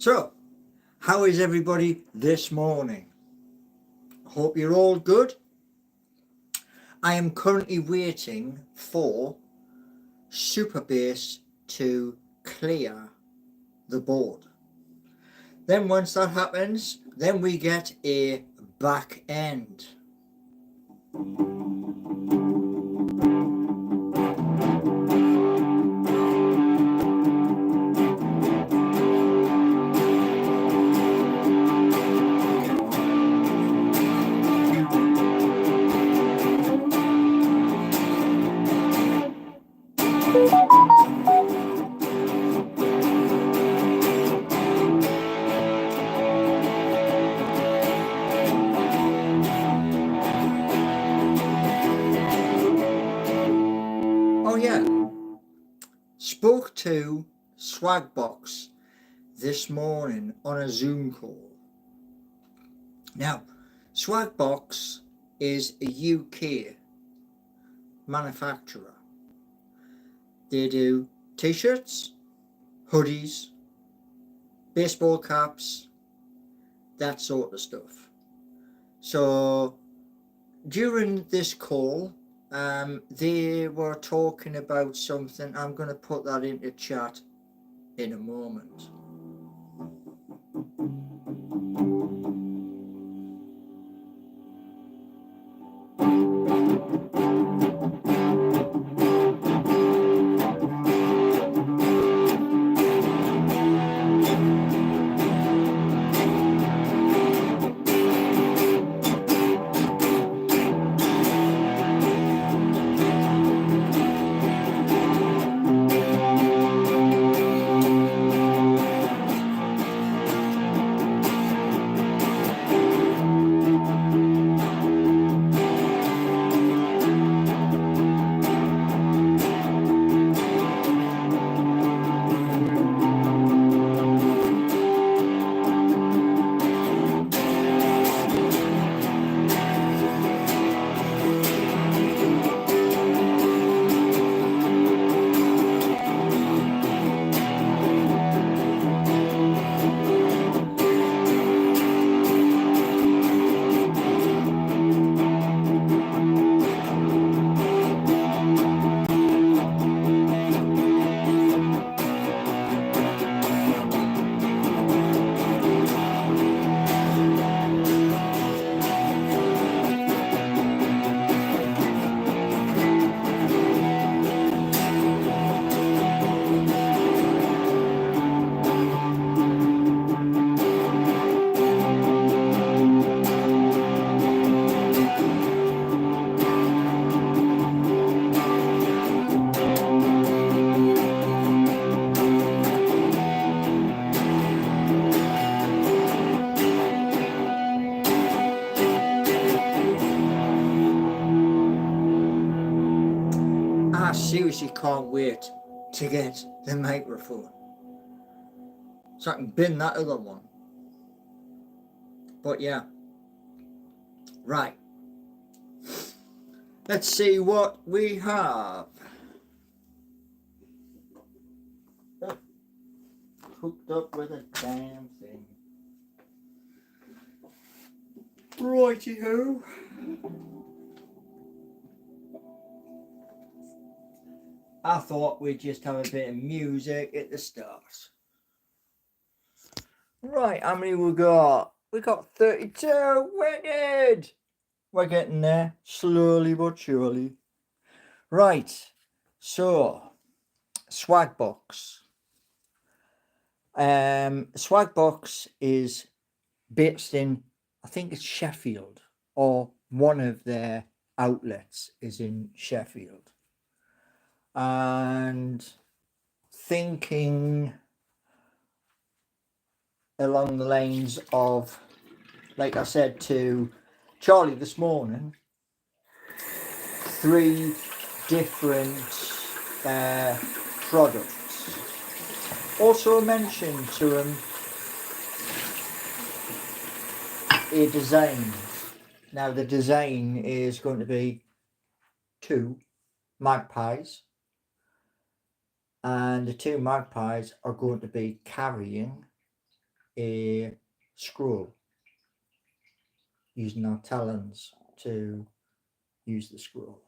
So, how is everybody this morning? Hope you're all good. I am currently waiting for Superbase to clear the board. Then once that happens, then we get a back end. Oh yeah, spoke to Swagbox this morning on a Zoom call. Now, Swagbox is a UK manufacturer. They do t-shirts, hoodies, baseball caps, that sort of stuff. So during this call, they were talking about something. I'm going to put that into chat in a moment. I seriously can't wait to get the microphone so I can bin that other one. But yeah, right, let's see what we have. Hooked up with a damn thing. Righty-ho. I thought we'd just have a bit of music at the start. Right, how many we got? We got 32. Wicked! We're getting there, slowly but surely. Right, so Swagbox. Swagbox is based in, I think it's Sheffield, or one of their outlets is in Sheffield. And thinking along the lines of, like I said to Charlie this morning, 3 different products. Also mentioned to him a design. Now the design is going to be 2 magpies, and the 2 magpies are going to be carrying a scroll, using our talons to use the scroll.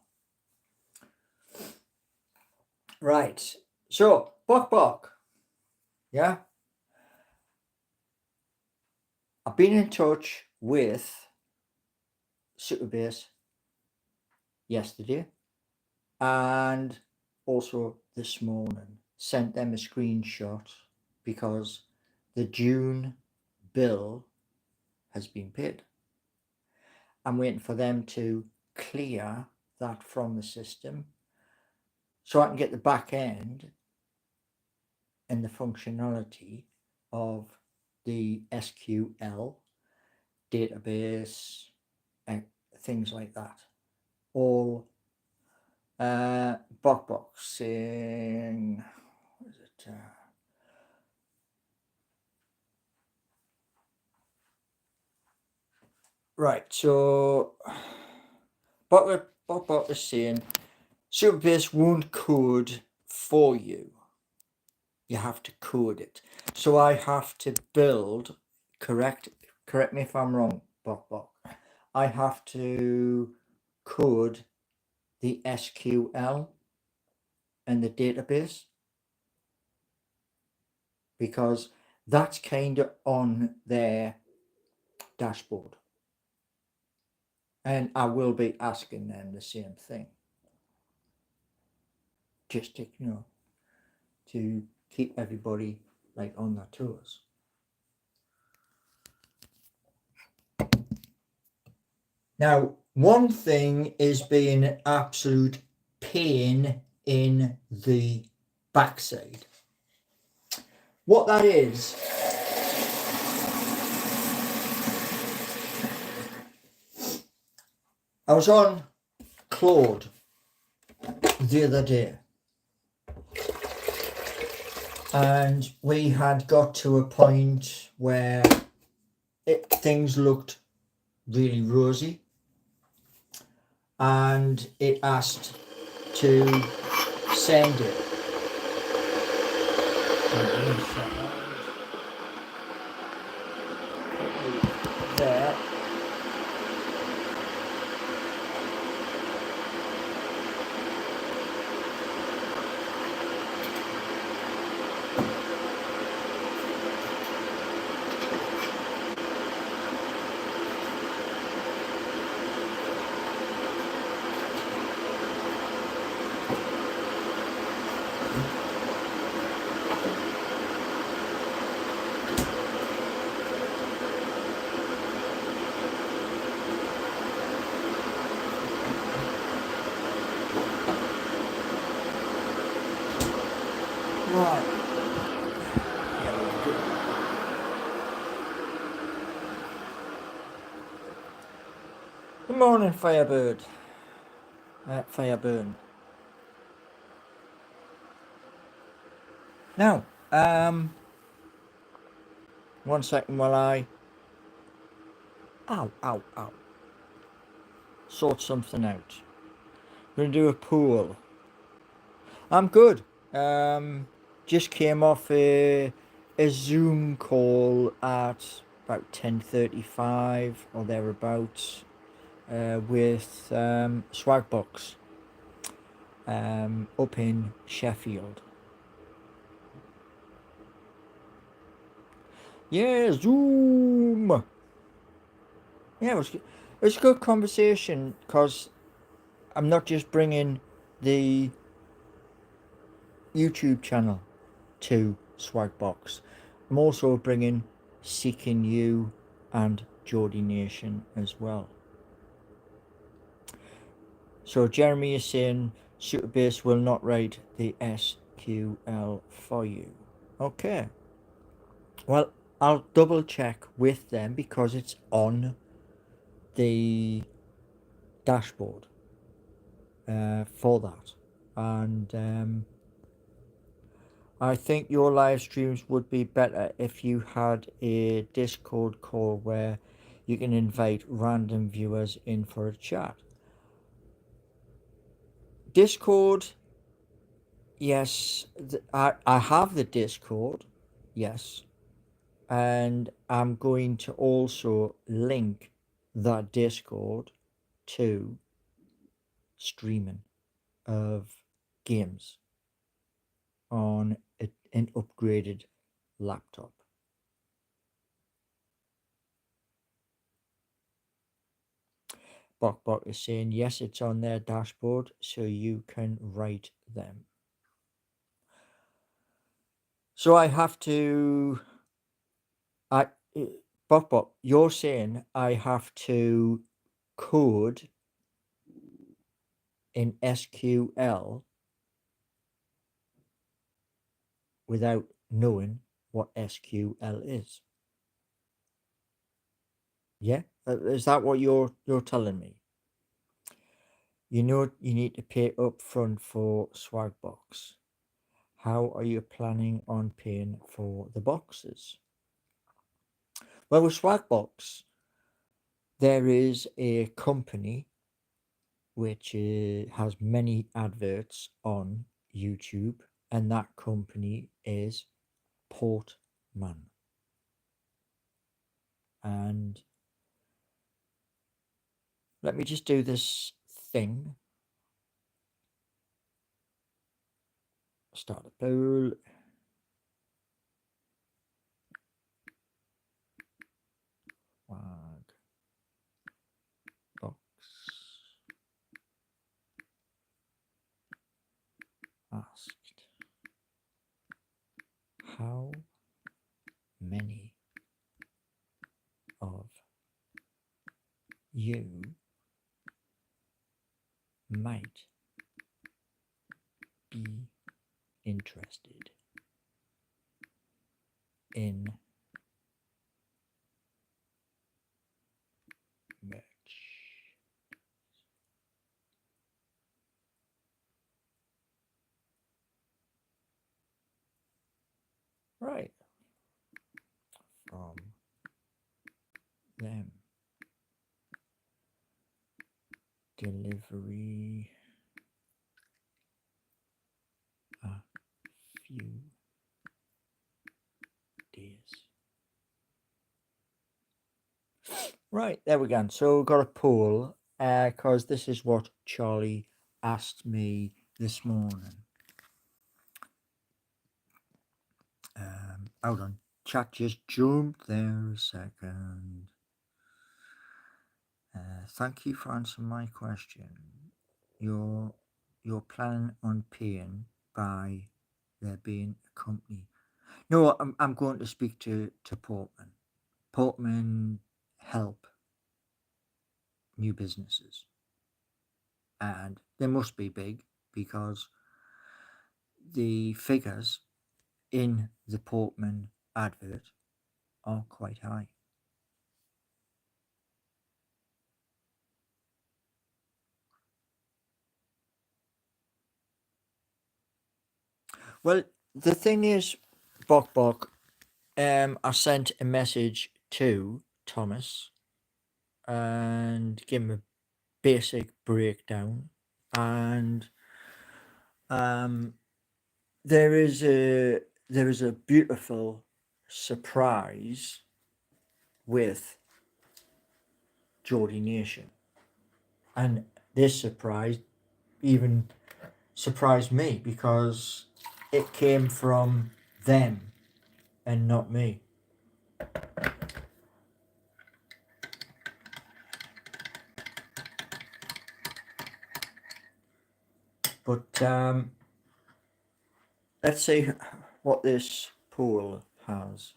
Right, so Bok Bok, yeah, I've been in touch with Superbase yesterday and also this morning. Sent them a screenshot because the June bill has been paid. I'm waiting for them to clear that from the system so I can get the back end and the functionality of the SQL database and things like that. All boxing, what is it? Right, so Bok is saying Superbase won't code for you. You have to code it. So I have to build, correct me if I'm wrong, Bok. I have to code the SQL and the database because that's kind of on their dashboard. And I will be asking them the same thing. Just to, to keep everybody like on their toes. Now, one thing is being an absolute pain in the backside. What that is, I was on Claude the other day and we had got to a point where things looked really rosy and it asked to send it. There. Right. Good morning, Firebird. Fireburn. Now, 1 second while I sort something out. We're gonna do a pool. I'm good. Just came off a Zoom call at about 10:35 or thereabouts with Swagbox up in Sheffield. Yeah, Zoom. Yeah, it was a good conversation because I'm not just bringing the YouTube channel to Swagbox. I'm also bringing Seeking You and Geordie Nation as well. So Jeremy is saying Superbase will not write the SQL for you. Okay. Well, I'll double check with them because it's on the dashboard for that. And I think your live streams would be better if you had a Discord call where you can invite random viewers in for a chat. Discord, yes, I have the Discord, yes, and I'm going to also link that Discord to streaming of games on an upgraded laptop. Bok is saying yes, it's on their dashboard, so you can write them. So I have to. Bok, you're saying I have to code in SQL without knowing what SQL is. Yeah, is that what you're telling me? You know you need to pay up front for Swagbox. How are you planning on paying for the boxes? Well, with Swagbox, there is a company which has many adverts on YouTube, and that company is Portman. And let me just do this thing. Start a poll. Swagbox asked, how many of you might be interested in merch? Right. From them. Delivery a few days. Right, there we go. So we've got a poll because this is what Charlie asked me this morning. Hold on. Chat just jumped there a second. Thank you for answering my question. You're planning on paying by there being a company. No, I'm going to speak to Portman. Portman help new businesses, and they must be big because the figures in the Portman advert are quite high. Well, the thing is, Bok, I sent a message to Thomas and give him a basic breakdown, and there is a beautiful surprise with Geordie Nation, and this surprise even surprised me because it came from them and not me. But let's see what this pool has.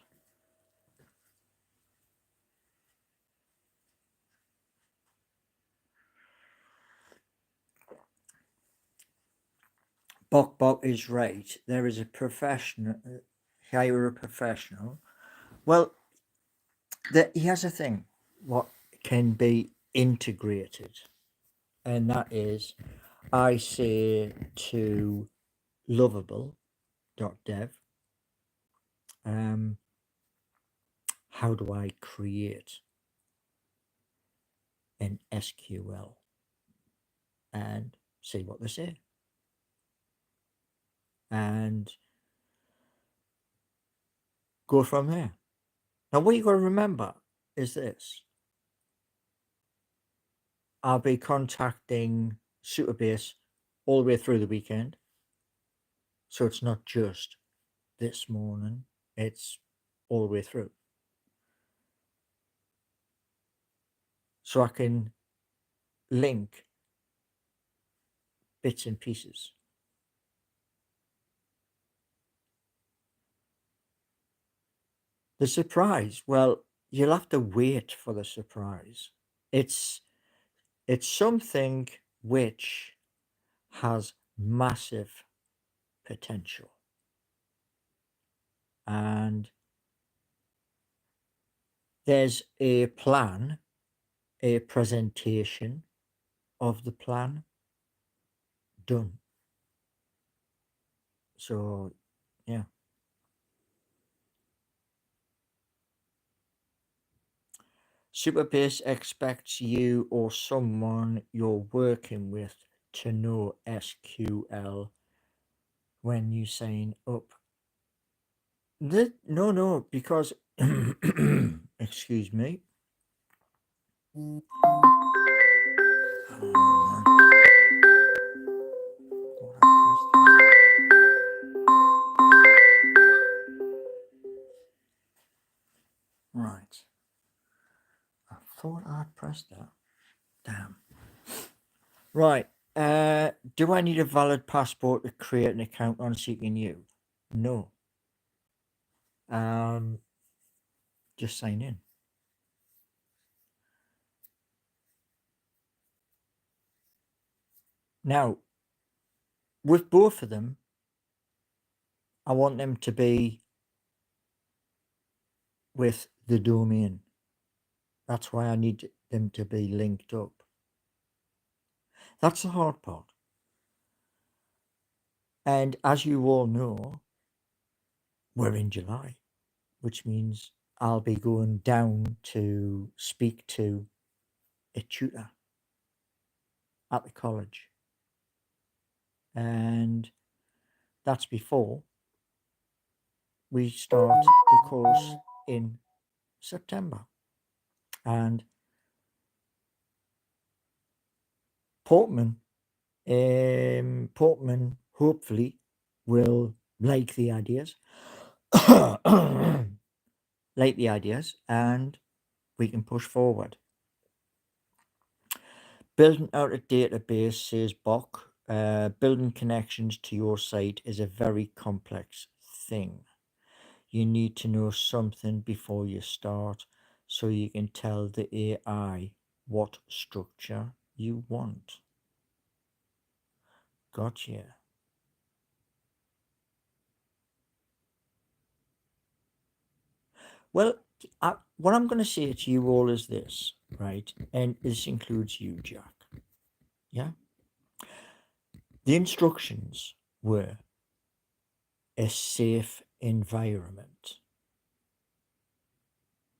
Bok is right. There is a professional. Hire a professional. Well, here's a thing. What can be integrated, and that is, I say to lovable.dev, how do I create an SQL, and see what they say, and go from there. Now, what you got to remember is this. I'll be contacting Superbase all the way through the weekend. So it's not just this morning, it's all the way through. So I can link bits and pieces. The surprise, well, you'll have to wait for the surprise. It's something which has massive potential. And there's a plan, a presentation of the plan done. So, yeah. Superbase expects you or someone you're working with to know SQL when you sign up. No, because excuse me. Right. I thought I'd pressed that. Damn. Right. Do I need a valid passport to create an account on Seeking You? No. Just sign in. Now, with both of them, I want them to be with the domain. That's why I need them to be linked up. That's the hard part. And as you all know, we're in July, which means I'll be going down to speak to a tutor at the college. And that's before we start the course in September. And Portman hopefully will like the ideas. Like the ideas, and we can push forward. Building out a database, says Bok. Building connections to your site is a very complex thing. You need to know something before you start so you can tell the AI what structure you want. Gotcha. Well, what I'm going to say to you all is this, right? And this includes you, Jack. Yeah? The instructions were a safe environment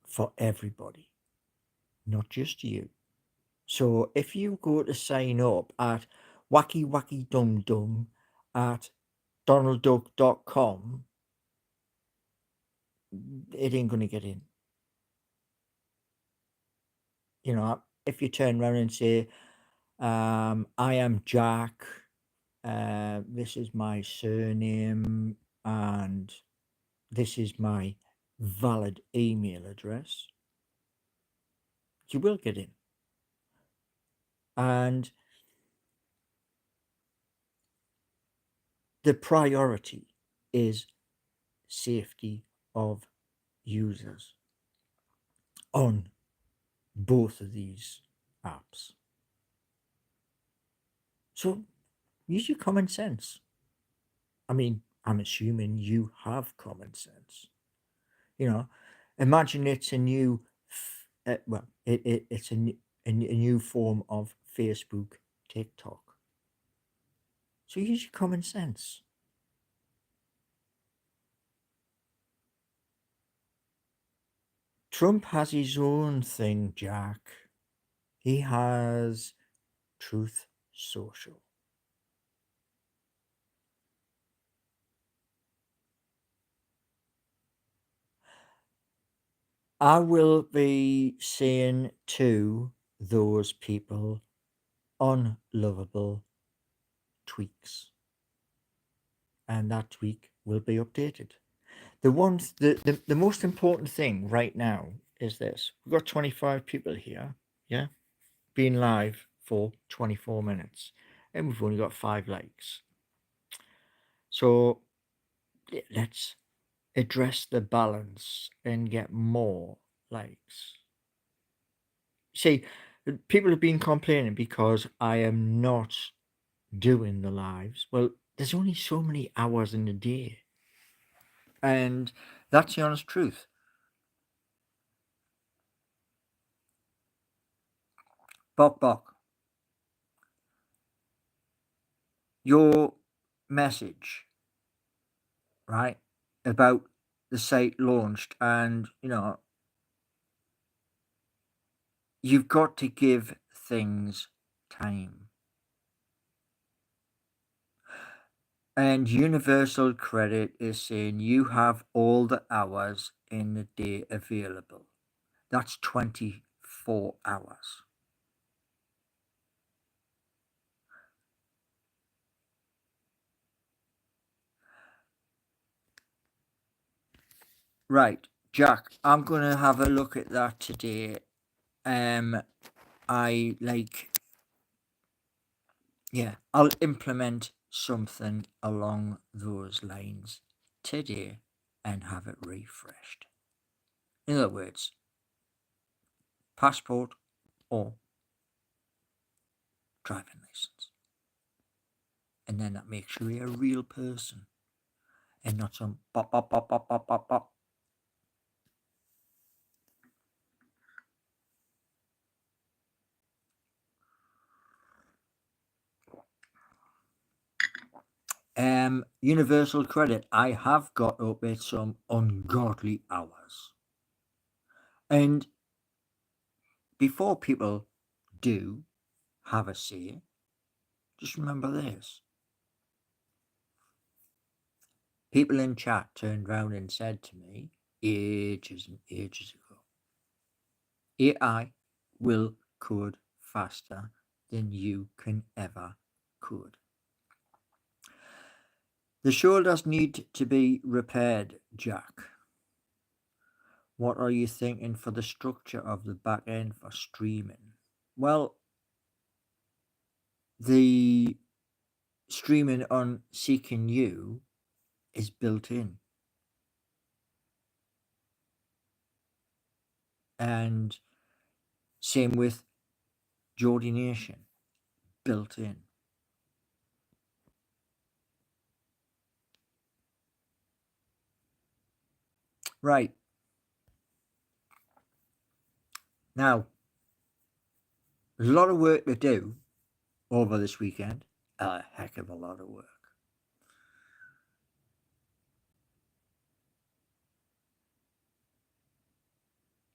for everybody, not just you. So if you go to sign up at wacky wacky dum dum at donaldduck.com, it ain't going to get in. You know, if you turn around and say, I am Jack, this is my surname, and this is my valid email address, you will get in. And the priority is safety of users on both of these apps. So use your common sense. I mean, I'm assuming you have common sense. You know, imagine it's a new, it's a new form of Facebook, TikTok. So use your common sense. Trump has his own thing, Jack. He has Truth Social. I will be saying to those people unlovable tweaks, and that tweak will be updated. The most important thing right now is this. We've got 25 people here, yeah, being live for 24 minutes, and we've only got 5 likes. So let's address the balance and get more likes. See, people have been complaining because I am not doing the lives. Well, there's only so many hours in a day, and that's the honest truth. Bok, your message, right, about the site launched, and you've got to give things time. And Universal Credit is saying you have all the hours in the day available. That's 24 hours. Right, Jack, I'm going to have a look at that today. I'll implement something along those lines today and have it refreshed. In other words, passport or driving license. And then that makes you a real person and not some pop, pop, pop, pop, pop, pop, pop. Universal Credit, I have got up at some ungodly hours. And before people do have a say, just remember this. People in chat turned round and said to me ages and ages ago, AI will code faster than you can ever code. The shoulders need to be repaired, Jack. What are you thinking for the structure of the back end for streaming? Well, the streaming on Seeking You is built in. And same with Geordie Nation, built in. Right. Now, there's a lot of work to do over this weekend. A heck of a lot of work.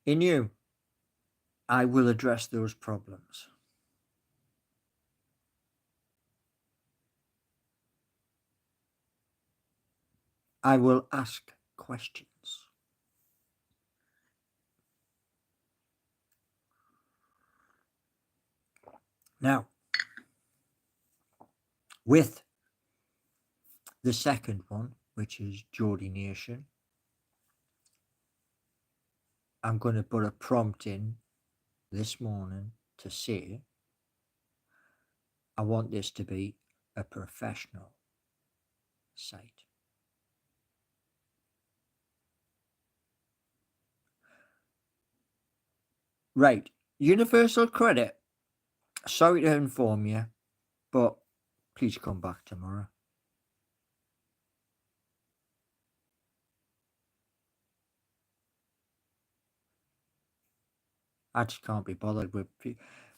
In you, I will address those problems. I will ask questions. Now, with the second one, which is Geordie Nation, I'm going to put a prompt in this morning to say, I want this to be a professional site. Right, Universal Credit, sorry to inform you, but please come back tomorrow. I just can't be bothered with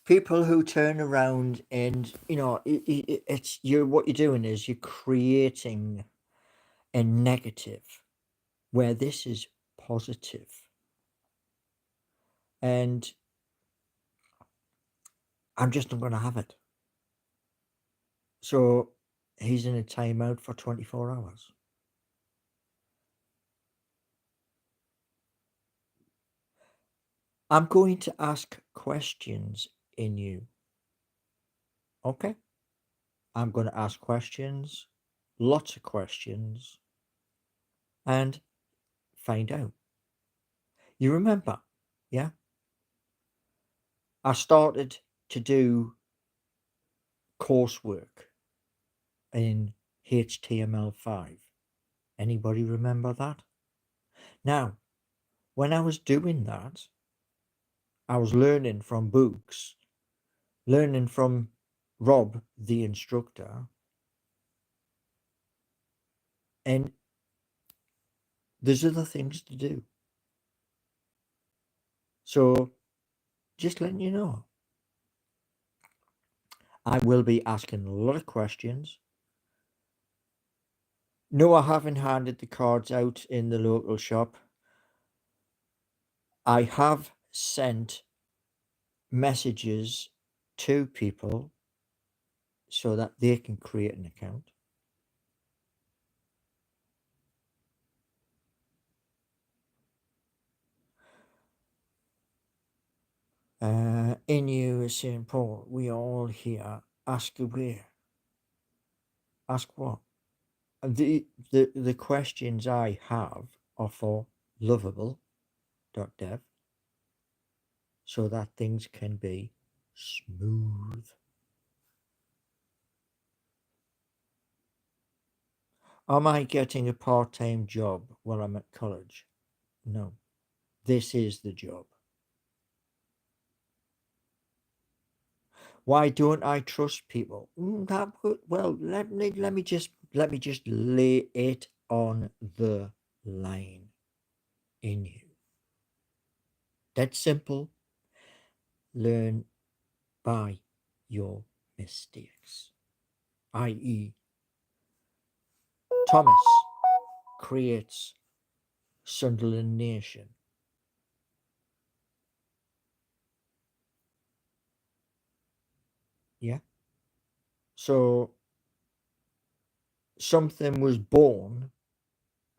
people who turn around and it's what you're doing is you're creating a negative where this is positive, and I'm just not going to have it. So he's in a timeout for 24 hours. I'm going to ask questions in you. Okay? I'm going to ask questions, lots of questions, and find out. You remember, yeah? I started to do coursework in HTML5. Anybody remember that? Now, when I was doing that, I was learning from books, learning from Rob, the instructor, and there's other things to do. So, just letting you know, I will be asking a lot of questions. No, I haven't handed the cards out in the local shop. I have sent messages to people so that they can create an account. In you, St. Paul, we are all here. Ask away. Ask what? The questions I have are for lovable.dev so that things can be smooth. Am I getting a part-time job while I'm at college? No. This is the job. Why don't I trust people? Well, let me just lay it on the line in you. That's simple. Learn by your mistakes. I.e., Thomas creates Sunderland Nation. Yeah. So something was born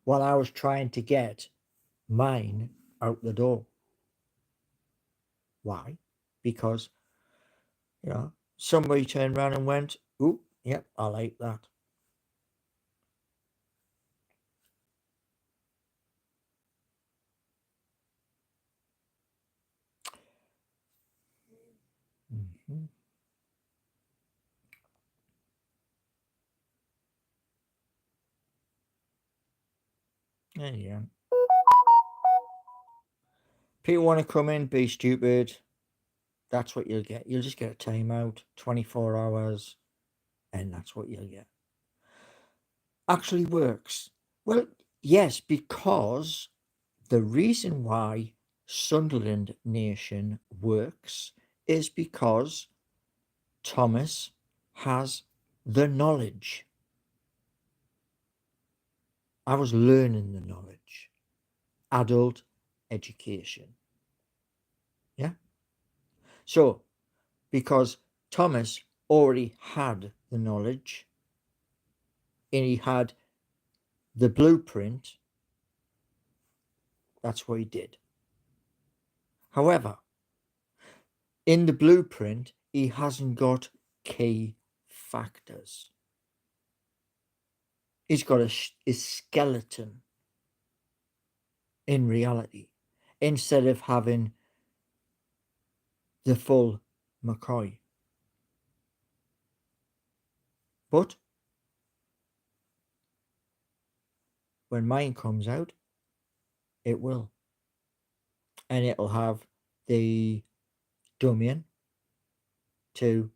while I was trying to get mine out the door. Why? Because, somebody turned around and went, "Ooh, yep, I like that." Mm-hmm. There you go. People want to come in, be stupid. That's what you'll get. You'll just get a timeout, 24 hours, and that's what you'll get. Actually works. Well, yes, because the reason why Sunderland Nation works is because Thomas has the knowledge. I was learning the knowledge. Adult education. Yeah? So, because Thomas already had the knowledge and he had the blueprint, that's what he did. However, in the blueprint, he hasn't got key factors. He's got a skeleton in reality instead of having the full McCoy. But when mine comes out, it will. And it'll have the domain to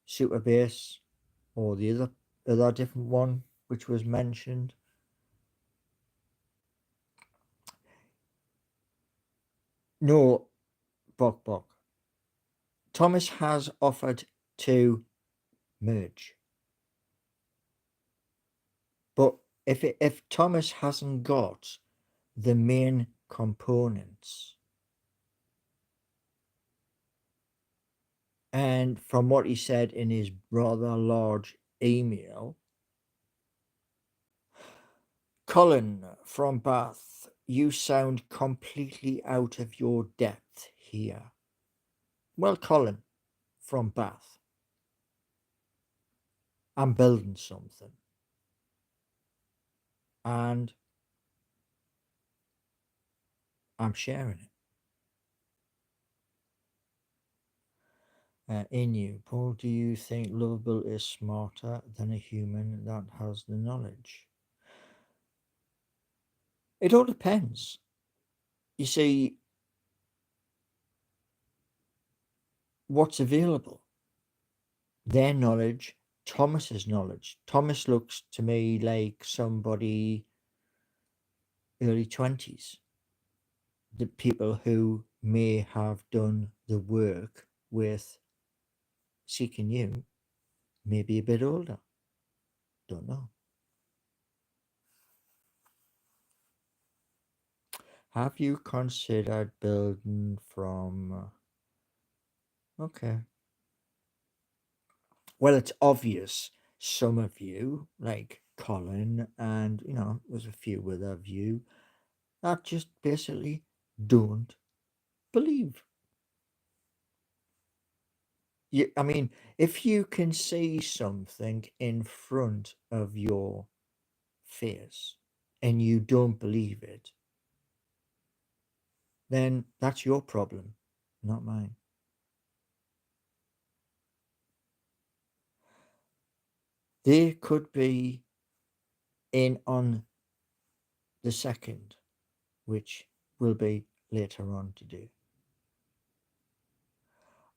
Superbase or the other different one which was mentioned. No, Bok. Thomas has offered to merge. But if Thomas hasn't got the main components, and from what he said in his rather large email, Colin from Bath, you sound completely out of your depth here. Well, Colin from Bath, I'm building something. And I'm sharing it. In you, Paul, do you think Lovable is smarter than a human that has the knowledge? It all depends. You see, what's available? Their knowledge, Thomas's knowledge. Thomas looks to me like somebody early 20s. The people who may have done the work with Seeking You, maybe a bit older. Don't know. Have you considered building from... Okay. Well, it's obvious some of you, like Colin, and, there's a few other of you, that just basically don't believe. I mean, if you can see something in front of your face and you don't believe it, then that's your problem, not mine. They could be in on the second, which will be later on to do.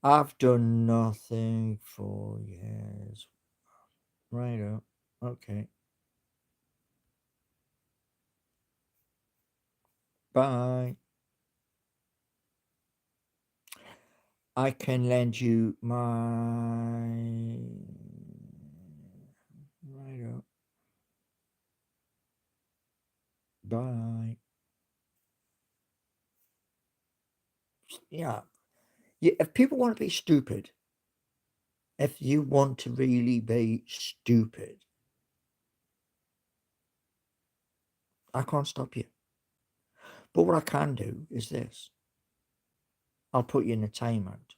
I've done nothing for years. Right. Okay. Bye. I can lend you my... Right. Bye. Yeah. If people want to be stupid, if you want to really be stupid, I can't stop you. But what I can do is this. I'll put you in a timeout.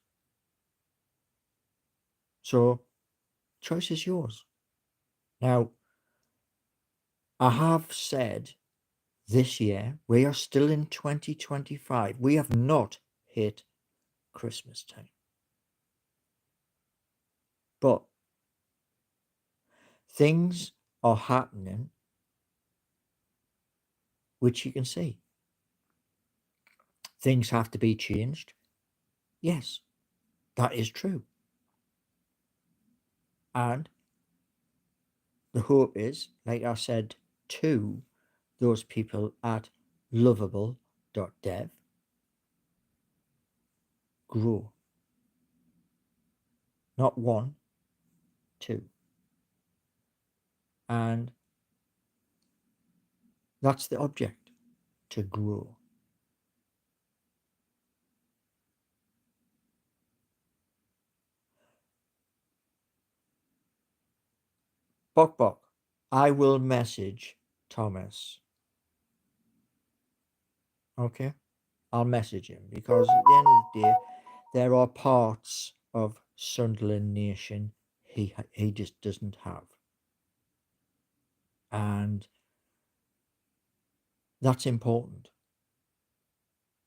So, choice is yours. Now, I have said this year, we are still in 2025. We have not hit Christmas time. But things are happening which you can see. Things have to be changed. Yes, that is true. And the hope is, like I said to those people at lovable.dev, grow. Not one, two. And that's the object, to grow. Bok Bok, I will message Thomas. Okay? I'll message him because at the end of the day, there are parts of Sunderland Nation he just doesn't have. And that's important.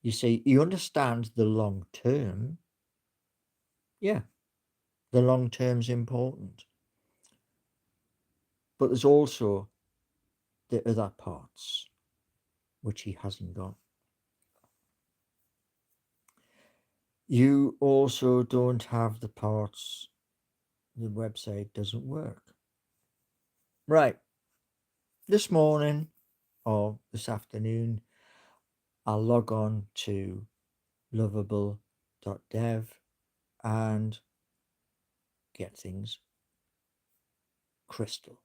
You see, he understands the long term. Yeah, the long term's important. But there's also the other parts which he hasn't got. You also don't have the parts the website doesn't work. Right. This morning or this afternoon, I'll log on to lovable.dev and get things crystal.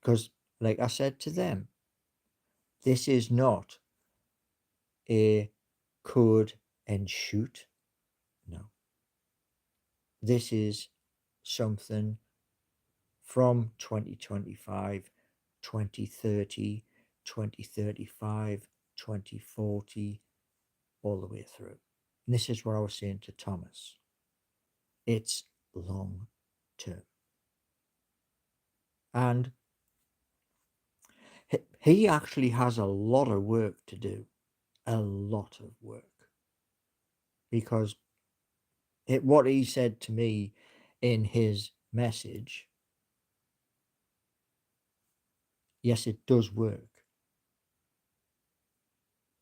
Because, like I said to them, this is not a code and shoot. No. This is something from 2025, 2030, 2035, 2040, all the way through. And this is what I was saying to Thomas. It's long term. And he actually has a lot of work to do, a lot of work. Because what he said to me in his message, yes, it does work,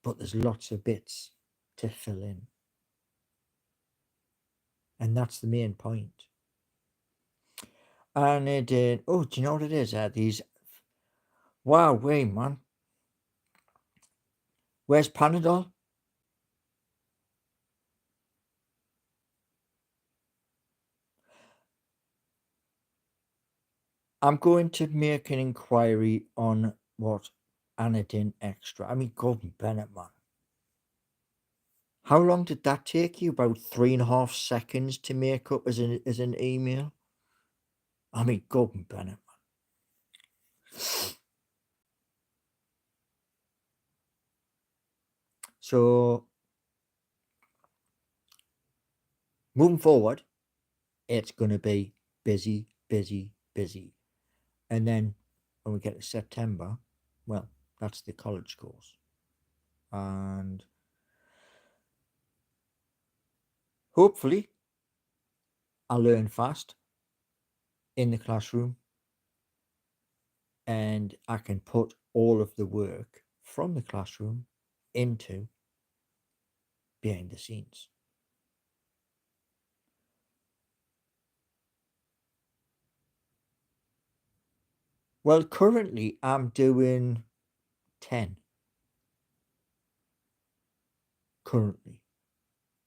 but there's lots of bits to fill in. And that's the main point. And it did. Oh, do you know what it is? These. Wow, wait, man. Where's Panadol? I'm going to make an inquiry on what Anadin Extra. I mean, Gordon Bennett, man. How long did that take you? About 3.5 seconds to make up as an email? I mean, Gordon Bennett, man. So, moving forward, it's going to be busy, busy, busy. And then when we get to September, well, that's the college course. And hopefully, I'll learn fast in the classroom and I can put all of the work from the classroom into behind the scenes. Well, currently I'm doing 10 currently.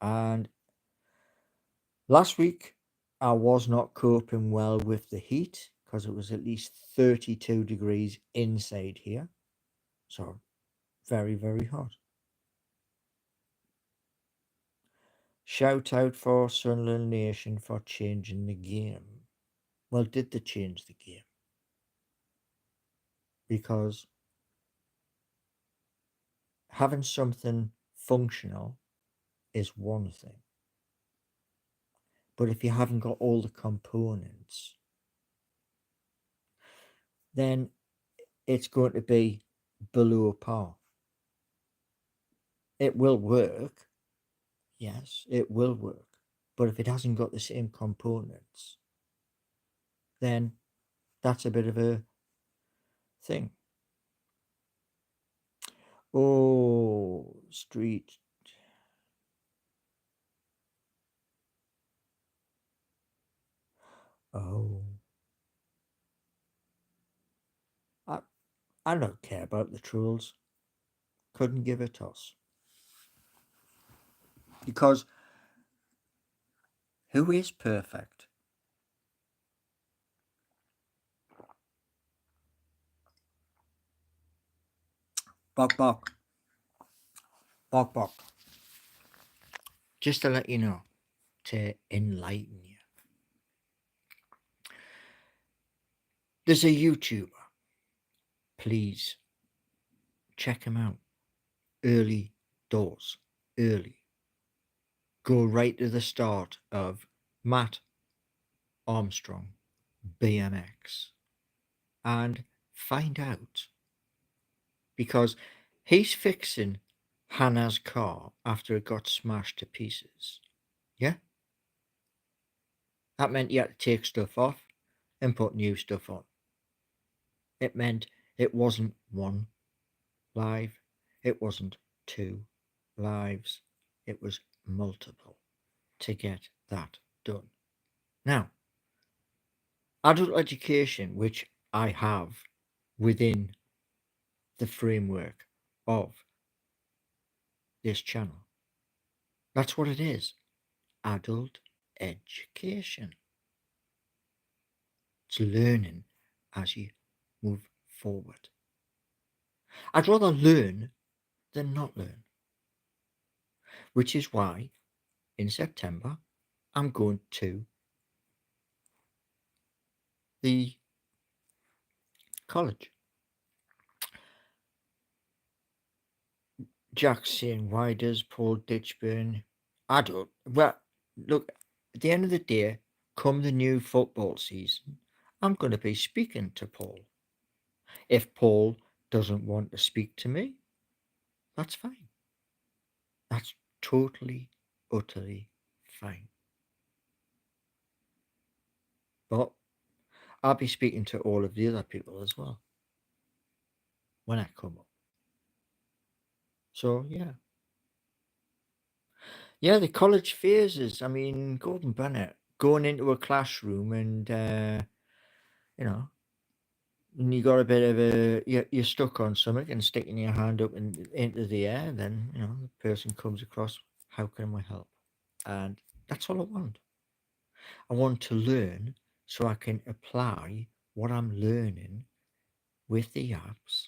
And last week I was not coping well with the heat because it was at least 32 degrees inside here. So very, very hot. Shout out for Sunderland Nation for changing the game. Well, did they change the game? Because having something functional is one thing. But if you haven't got all the components, then it's going to be below par. It will work. Yes, it will work. But if it hasn't got the same components, then that's a bit of a thing. Oh, street. Oh. I don't care about the trolls. Couldn't give a toss. Because who is perfect? Bok bok. Bok bok. Just to let you know, to enlighten you. There's a YouTuber. Please check him out. Early doors. Early. Go right to the start of Matt Armstrong BMX and find out, because he's fixing Hannah's car after it got smashed to pieces. Yeah? That meant you had to take stuff off and put new stuff on. It meant it wasn't one live, it wasn't two lives, it was multiple to get that done. Now, adult education, which I have within the framework of this channel, that's what it is. Adult education. It's learning as you move forward. I'd rather learn than not learn, which is why in September I'm going to the college. Jack's saying, why does Paul Ditchburn? I don't. Well, look, at the end of the day, come the new football season, I'm going to be speaking to Paul. If Paul doesn't want to speak to me, that's fine. That's totally, utterly fine. But I'll be speaking to all of the other people as well when I come up. So, yeah. Yeah, the college phases. I mean, Gordon Bennett going into a classroom and, you know, and you got a bit of a, you're stuck on something and sticking your hand up into the air, then, you know, the person comes across, how can we help? And that's all I want. I want to learn so I can apply what I'm learning with the apps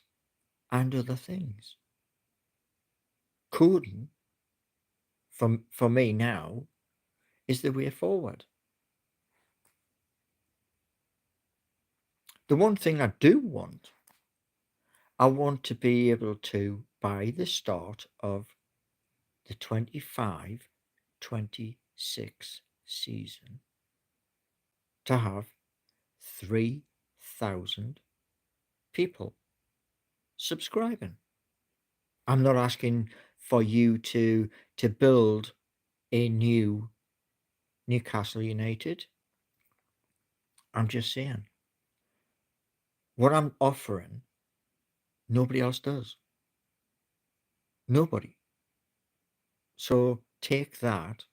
and other things. Coding, for me now, is the way forward. The one thing I do want, I want to be able to, by the start of the 25-26 season, to have 3,000 people subscribing. I'm not asking for you to build a new Newcastle United. I'm just saying, what I'm offering, nobody else does. Nobody. So take that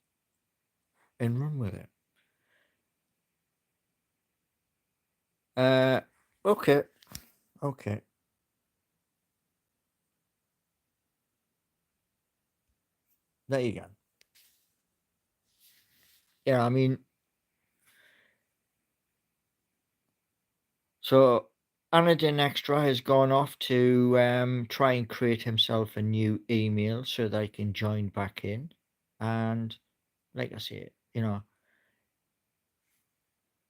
and run with it. Okay. There you go. Yeah, I mean, so Anadin Extra has gone off to try and create himself a new email so they can join back in. And like I say, you know,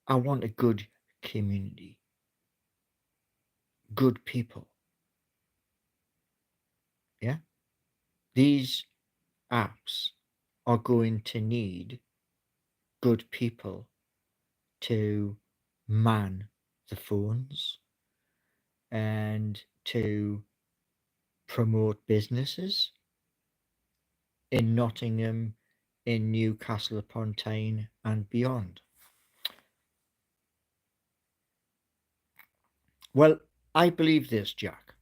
I want a good community, good people. Yeah. These apps are going to need good people to man the phones and to promote businesses in Nottingham, in Newcastle upon Tyne, and beyond. Well, I believe this, Jack.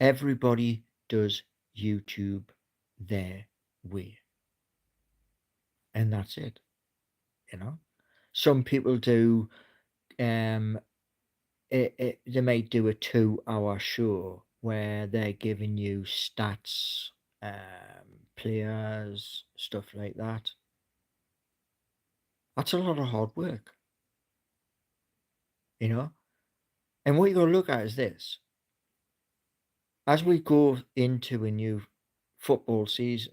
Everybody does YouTube their way. And that's it. You know? Some people do they may do a 2-hour show where they're giving you stats, players, stuff like that. That's a lot of hard work, you know. And what you got to look at is this: as we go into a new football season,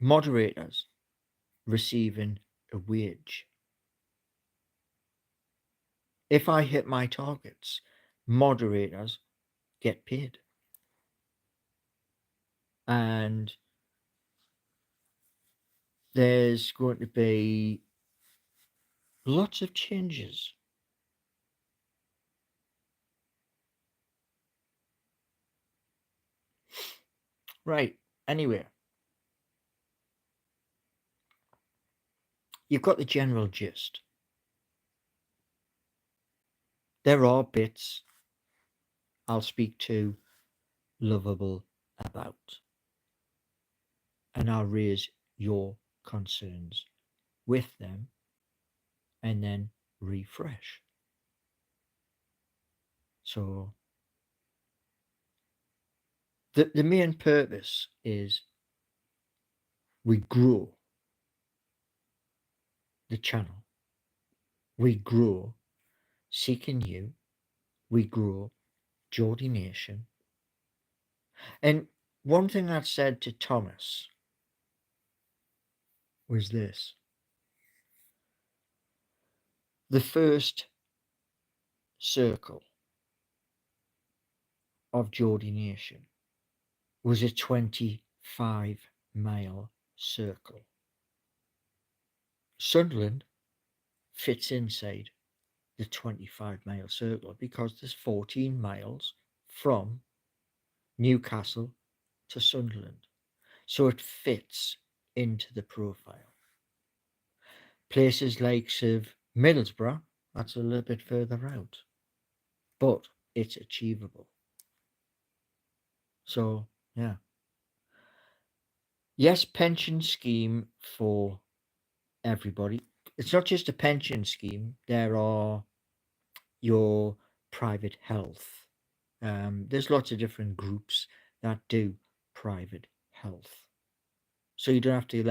moderators receiving a wage. If I hit my targets, moderators get paid. And there's going to be lots of changes. Right. Anyway, you've got the general gist. There are bits I'll speak to Lovable about, and I'll raise your concerns with them and then refresh. So the main purpose is we grow the channel, we grow Seeking You, we grow Geordie Nation. And one thing I said to Thomas was this: the first circle of Geordie Nation was a 25-mile circle. Sunderland fits inside the 25-mile circle because there's 14 miles from Newcastle to Sunderland. So it fits into the profile. Places like Middlesbrough, that's a little bit further out, but it's achievable. So, yeah. Yes, pension scheme for everybody. It's not just a pension scheme. There are your private health. There's lots of different groups that do private health. So you don't have to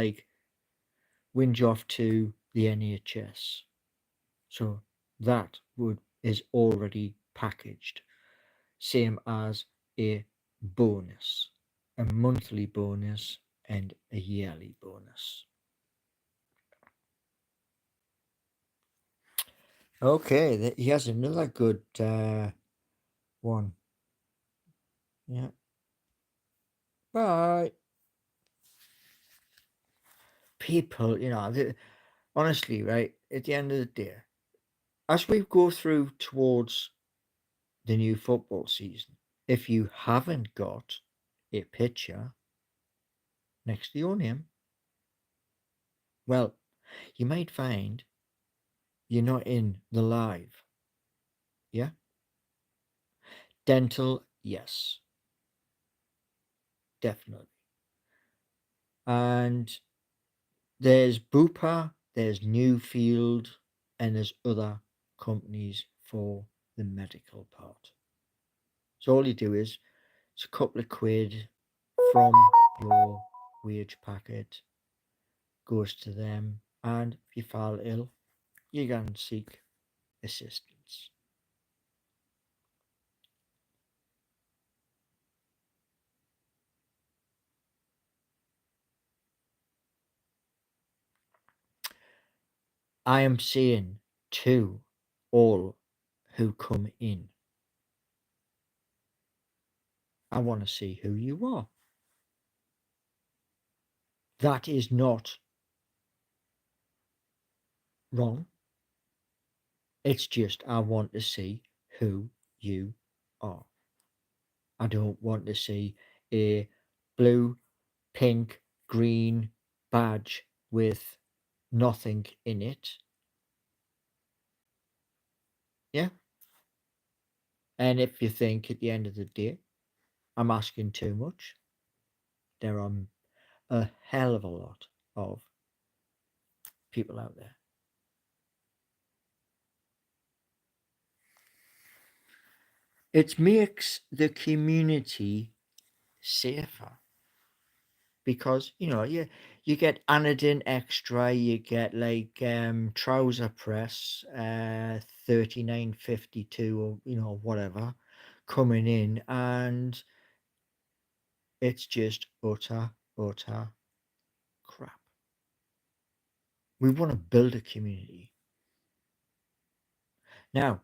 whinge off to the NHS. So that is already packaged. Same as a bonus, a monthly bonus and a yearly bonus. Okay, he has another good one. Yeah. Bye. People, honestly, right, at the end of the day, as we go through towards the new football season, if you haven't got a picture next to your name, well, you might find you're not in the live. Yeah? Dental, yes. Definitely. And there's Bupa, there's Newfield, and there's other companies for the medical part. So all you do is it's a couple of quid from your wage packet goes to them, and if you fall ill, you can seek assistance. I am saying to all who come in, I want to see who you are. That is not wrong. It's just I want to see who you are. I don't want to see a blue, pink, green badge with nothing in it. Yeah. And if you think at the end of the day I'm asking too much, there are a hell of a lot of people out there. It makes the community safer because you get Anodin Extra, you get trouser press, 39.52 or whatever coming in, and it's just utter crap. We want to build a community. Now,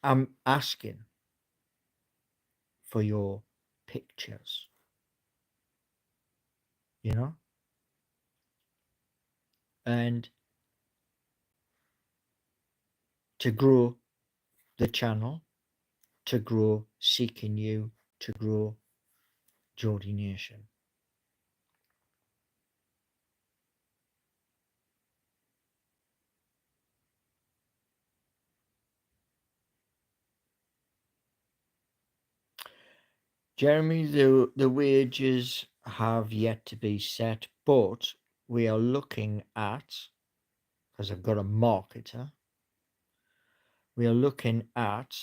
I'm asking for your pictures, and to grow the channel, to grow Seeking You, to grow Geordie Nation. Jeremy, the wages have yet to be set, but we are looking at, because I've got a marketer, we are looking at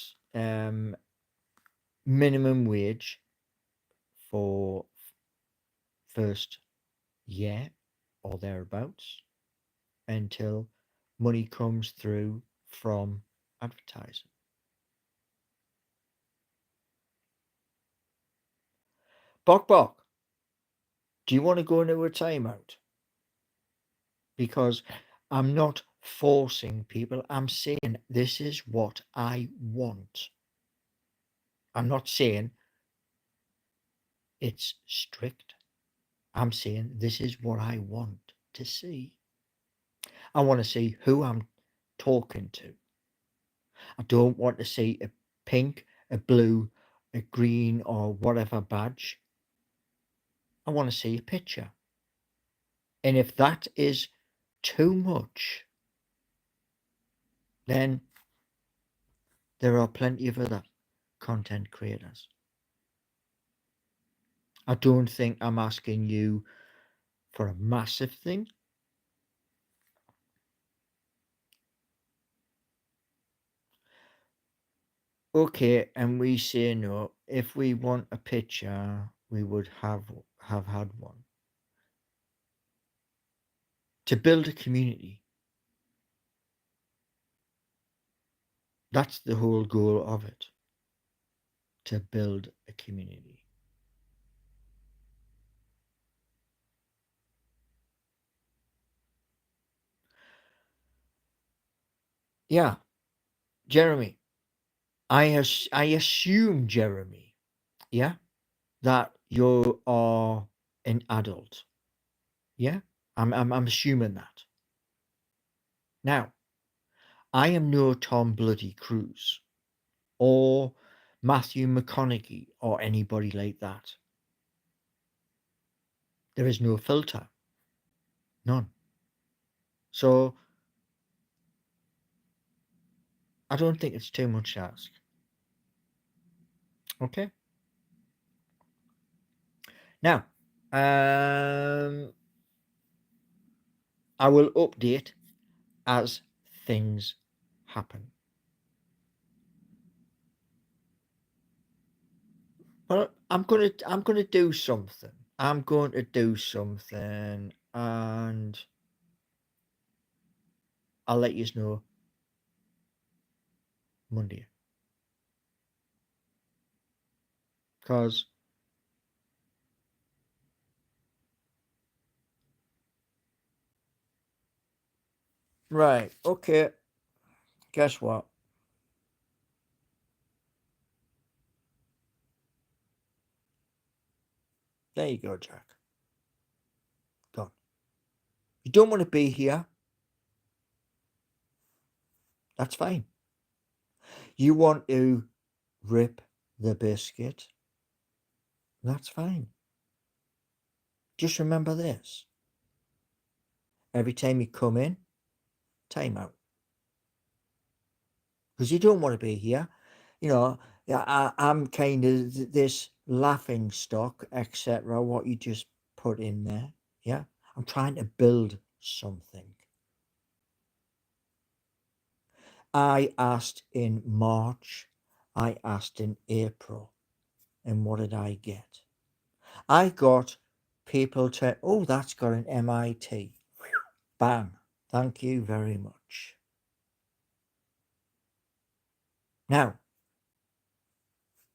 minimum wage for first year or thereabouts until money comes through from advertising. Bok, do you want to go into a timeout? Because I'm not forcing people. I'm saying this is what I want. I'm not saying it's strict. I'm saying this is what I want to see. I want to see who I'm talking to. I don't want to see a pink, a blue, a green, or whatever badge. I want to see a picture. And if that is too much, then there are plenty of other content creators. I don't think I'm asking you for a massive thing. Okay, and we say no. If we want a picture, we would have had one. To build a community. That's the whole goal of it. To build a community. Yeah, Jeremy. I assume, Jeremy, yeah, that you are an adult. Yeah, I'm assuming that. Now, I am no Tom Bloody Cruise or Matthew McConaughey or anybody like that. There is no filter. None. So I don't think it's too much to ask. Okay. Now, I will update as things happen. Well, I'm gonna do something. I'm going to do something, and I'll let you know Monday. Cause right, okay. Guess what? There you go, Jack. Gone. You don't want to be here. That's fine. You want to rip the biscuit. That's fine. Just remember this. Every time you come in, time out. Because you don't want to be here. You know, I'm kind of this laughing stock, etc. What you just put in there. Yeah. I'm trying to build something. I asked in March. I asked in April. And what did I get? I got people to, oh, that's got an MIT. Bang. Thank you very much. Now,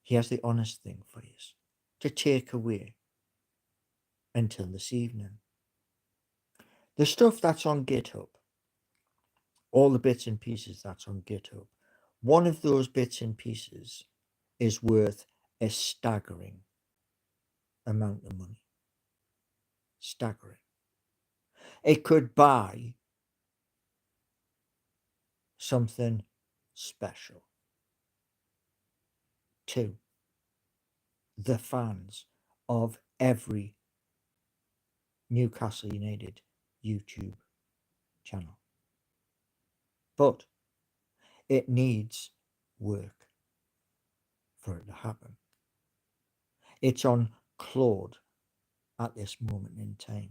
here's the honest thing for you to take away until this evening. The stuff that's on GitHub, all the bits and pieces that's on GitHub, one of those bits and pieces is worth a staggering amount of money. Staggering. It could buy something special to the fans of every Newcastle United YouTube channel. But it needs work for it to happen. It's on Claude at this moment in time.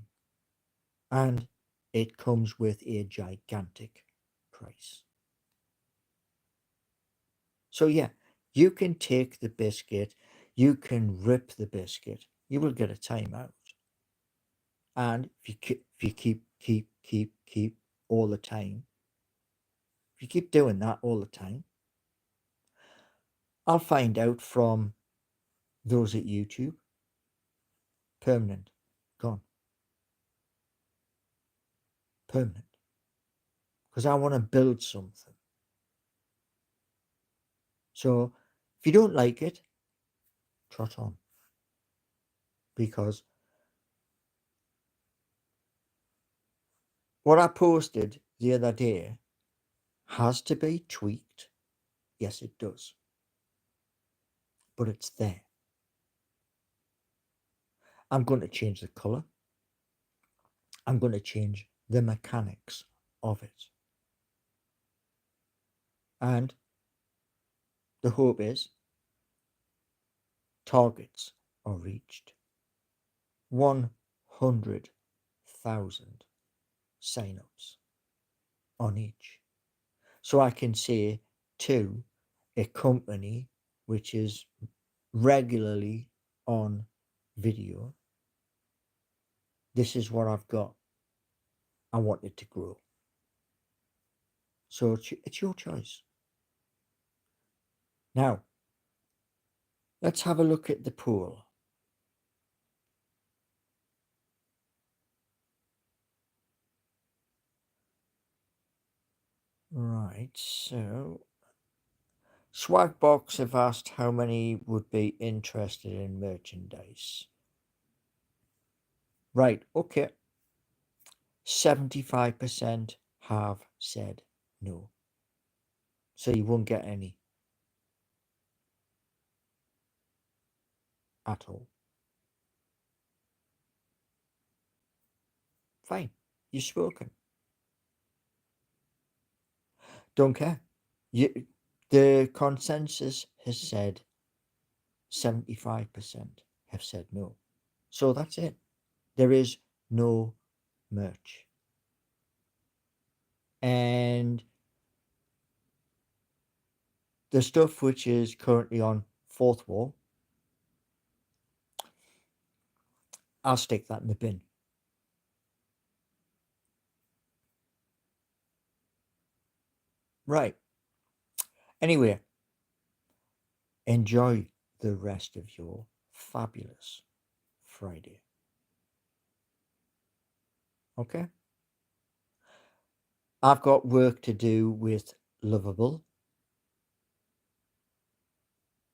And it comes with a gigantic price. So yeah, you can take the biscuit, you can rip the biscuit, you will get a timeout. And if you keep all the time, if you keep doing that all the time, I'll find out from those at YouTube. Permanent. Gone. Permanent. Because I want to build something. So if you don't like it, trot on. Because what I posted the other day has to be tweaked. Yes, it does. But it's there. I'm going to change the colour. I'm going to change the mechanics of it. And the hope is targets are reached. 100,000 sign-ups on each. So I can say to a company which is regularly on video, this is what I've got. I want it to grow. So it's your choice. Now, let's have a look at the pool. Right, so Swagbox have asked how many would be interested in merchandise. Right, okay. 75% have said no. So you won't get any at all. Fine, you've spoken. Don't care. The consensus has said 75% have said no. So that's it. There is no merch. And the stuff which is currently on fourth wall, I'll stick that in the bin. Right. Anyway, enjoy the rest of your fabulous Friday. Okay? I've got work to do with Lovable,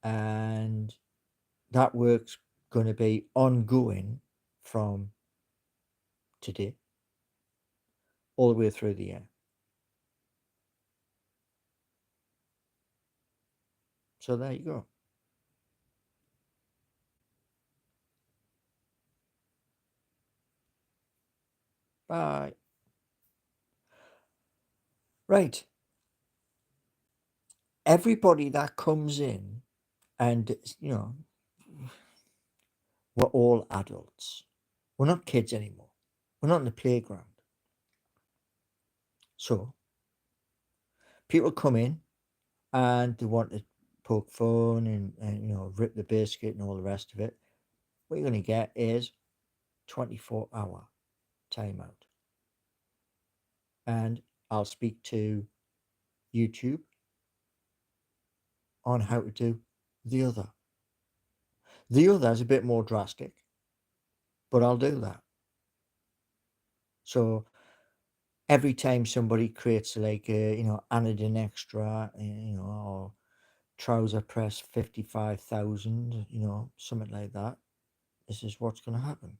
and that work's going to be ongoing from today all the way through the year. So there you go. Bye. Right. Everybody that comes in, and you know, we're all adults. We're not kids anymore. We're not in the playground. So people come in and they want to poke fun and you know, rip the biscuit and all the rest of it. What you're going to get is 24-hour timeout. And I'll speak to YouTube on how to do the other. The other is a bit more drastic, but I'll do that. So every time somebody creates like a, you know, anodyne extra, you know, or trouser press 55,000, you know, something like that, this is what's going to happen.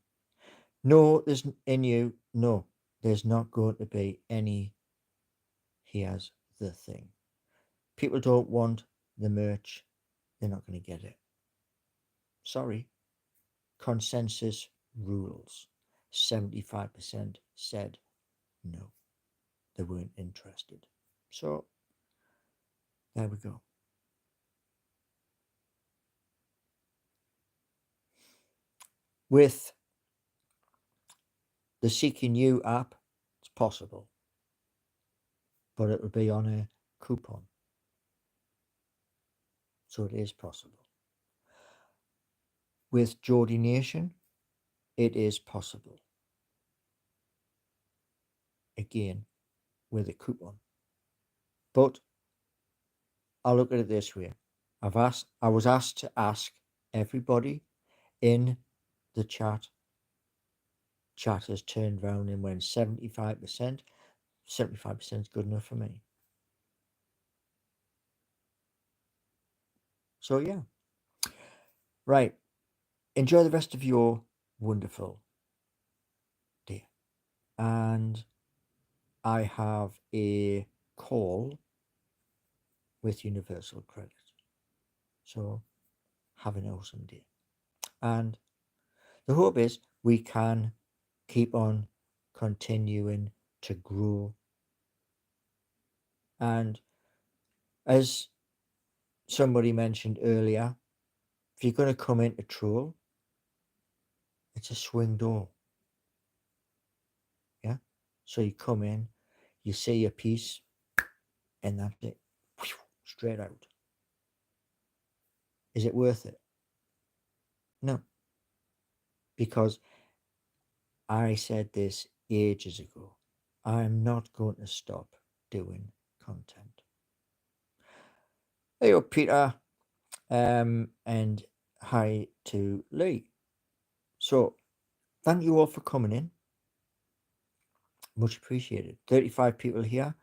No, there's in you. No, there's not going to be any. Here's the thing. People don't want the merch. They're not going to get it. Sorry. Consensus rules. 75% said no. They weren't interested. So there we go. With the Seeking You app, it's possible, but it will be on a coupon. So it is possible. With Geordie Nation, it is possible. Again, with a coupon. But I'll look at it this way. I was asked to ask everybody in the chat. Chat has turned round and went 75%. 75% is good enough for me. So yeah. Right. Enjoy the rest of your wonderful day. And I have a call with Universal Credit. So have an awesome day. And the hope is we can keep on continuing to grow. And as somebody mentioned earlier, if you're going to come into Troll, it's a swing door. Yeah. So you come in, you say your piece, and that's it. Straight out. Is it worth it? No. Because I said this ages ago. I'm not going to stop doing content. Hey up, Peter. And hi to Lee. So thank you all for coming in. Much appreciated. 35 people here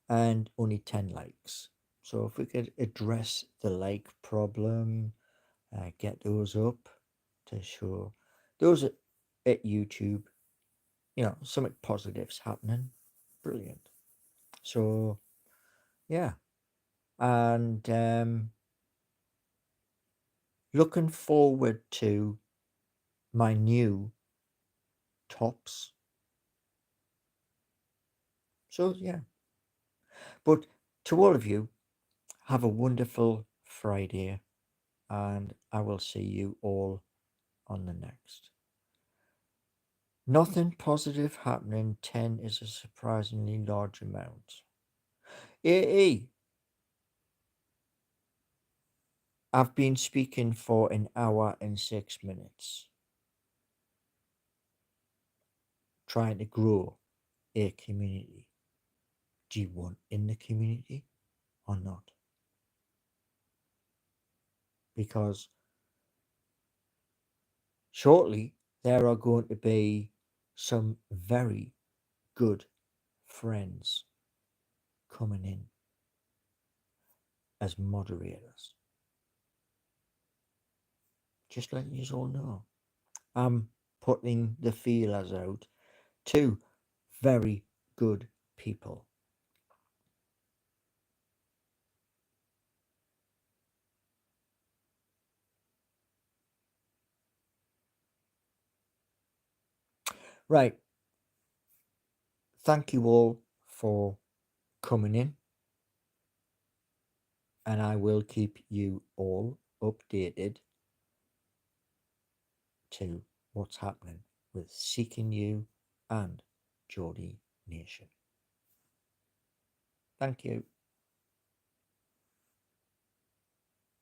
and only 10 likes. So if we could address the like problem, get those up to show those at YouTube, you know, something positive's happening. Brilliant. So yeah. And looking forward to my new tops. So yeah. But to all of you, have a wonderful Friday, and I will see you all on the next. Nothing positive happening. 10 is a surprisingly large amount. AE, I've been speaking for an hour and 6 minutes, trying to grow a community. Do you want in the community or not? Because shortly there are going to be some very good friends coming in as moderators. Just letting you all know. I'm putting the feelers out to very good people. Right. Thank you all for coming in. And I will keep you all updated to what's happening with Seeking You and Geordie Nation. Thank you.